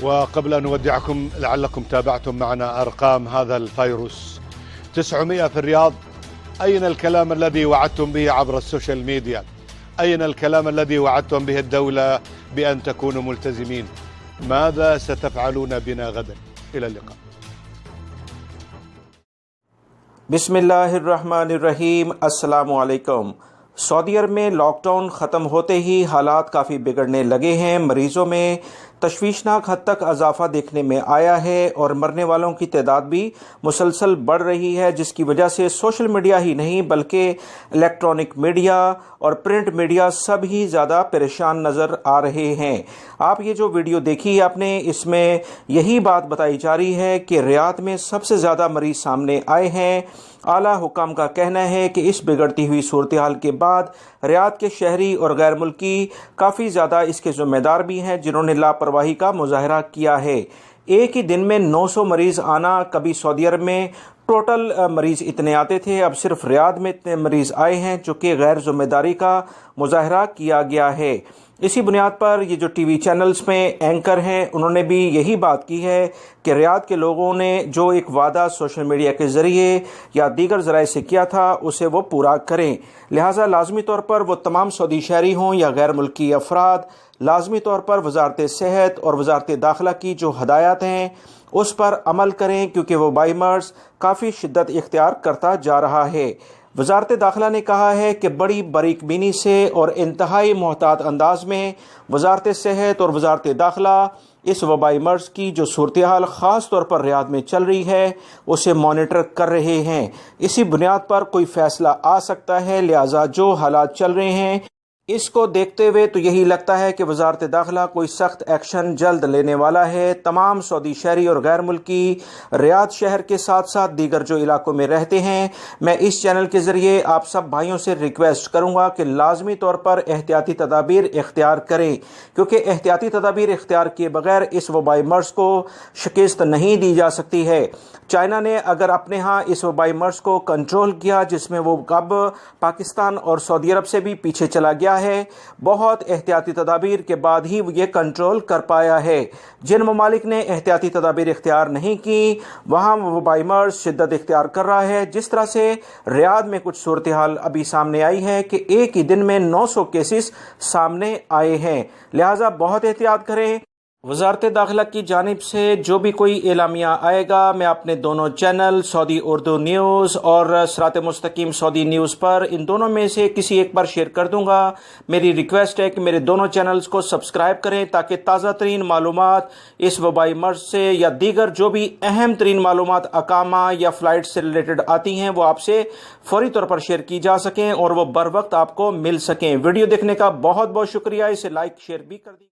وقبل أن نودعكم لعلكم تابعتم معنا أرقام هذا الفيروس. 900 في الرياض. أين الكلام الذي وعدتم به عبر السوشيال ميديا؟ أين الكلام الذي وعدتم به الدولة بأن تكونوا ملتزمين؟ ماذا ستفعلون بنا غدا؟ إلى اللقاء. بسم اللہ الرحمن الرحیم. السلام علیکم. سعودی عرب میں لاک ڈاؤن ختم ہوتے ہی حالات کافی بگڑنے لگے ہیں. مریضوں میں تشویشناک حد تک اضافہ دیکھنے میں آیا ہے اور مرنے والوں کی تعداد بھی مسلسل بڑھ رہی ہے، جس کی وجہ سے سوشل میڈیا ہی نہیں بلکہ الیکٹرانک میڈیا اور پرنٹ میڈیا سب ہی زیادہ پریشان نظر آ رہے ہیں. آپ یہ جو ویڈیو دیکھی آپ نے، اس میں یہی بات بتائی جا رہی ہے کہ ریاض میں سب سے زیادہ مریض سامنے آئے ہیں. اعلیٰ حکام کا کہنا ہے کہ اس بگڑتی ہوئی صورتحال کے بعد ریاض کے شہری اور غیر ملکی کافی زیادہ اس کے ذمہ دار بھی ہیں جنہوں نے لاپرواہی کا مظاہرہ کیا ہے. ایک ہی دن میں 900 مریض آنا، کبھی سعودی عرب میں ٹوٹل مریض اتنے آتے تھے، اب صرف ریاض میں اتنے مریض آئے ہیں جو کہ غیر ذمہ داری کا مظاہرہ کیا گیا ہے. اسی بنیاد پر یہ جو ٹی وی چینلز میں اینکر ہیں انہوں نے بھی یہی بات کی ہے کہ ریاض کے لوگوں نے جو ایک وعدہ سوشل میڈیا کے ذریعے یا دیگر ذرائع سے کیا تھا اسے وہ پورا کریں. لہٰذا لازمی طور پر وہ تمام سعودی شہری ہوں یا غیر ملکی افراد لازمی طور پر وزارت صحت اور وزارت داخلہ کی جو ہدایات ہیں اس پر عمل کریں، کیونکہ وہ وبائی مرض کافی شدت اختیار کرتا جا رہا ہے. وزارت داخلہ نے کہا ہے کہ بڑی باریک بینی سے اور انتہائی محتاط انداز میں وزارت صحت اور وزارت داخلہ اس وبائی مرض کی جو صورتحال خاص طور پر ریاض میں چل رہی ہے اسے مانیٹر کر رہے ہیں. اسی بنیاد پر کوئی فیصلہ آ سکتا ہے. لہٰذا جو حالات چل رہے ہیں اس کو دیکھتے ہوئے تو یہی لگتا ہے کہ وزارت داخلہ کوئی سخت ایکشن جلد لینے والا ہے. تمام سعودی شہری اور غیر ملکی ریاض شہر کے ساتھ ساتھ دیگر جو علاقوں میں رہتے ہیں، میں اس چینل کے ذریعے آپ سب بھائیوں سے ریکویسٹ کروں گا کہ لازمی طور پر احتیاطی تدابیر اختیار کریں، کیونکہ احتیاطی تدابیر اختیار کیے بغیر اس وبائی مرض کو شکست نہیں دی جا سکتی ہے. چائنا نے اگر اپنے ہاں اس وبائی مرض کو کنٹرول کیا، جس میں وہ اب پاکستان اور سعودی عرب سے بھی پیچھے چلا گیا ہے، بہت احتیاطی تدابیر کے بعد ہی وہ یہ کنٹرول کر پایا ہے. جن ممالک نے احتیاطی تدابیر اختیار نہیں کی وہاں وبائی مرض شدت اختیار کر رہا ہے. جس طرح سے ریاض میں کچھ صورتحال ابھی سامنے آئی ہے کہ ایک ہی دن میں 900 کیسز سامنے آئے ہیں. لہٰذا بہت احتیاط کریں. وزارت داخلہ کی جانب سے جو بھی کوئی اعلامیہ آئے گا میں اپنے دونوں چینل سعودی اردو نیوز اور صراط مستقیم سعودی نیوز پر ان دونوں میں سے کسی ایک پر شیئر کر دوں گا. میری ریکویسٹ ہے کہ میرے دونوں چینلز کو سبسکرائیب کریں تاکہ تازہ ترین معلومات اس وبائی مرض سے یا دیگر جو بھی اہم ترین معلومات اقامہ یا فلائٹ سے ریلیٹڈ آتی ہیں وہ آپ سے فوری طور پر شیئر کی جا سکیں اور وہ بر وقت آپ کو مل سکیں. ویڈیو دیکھنے کا بہت بہت شکریہ. اسے لائک شیئر بھی کر دیں.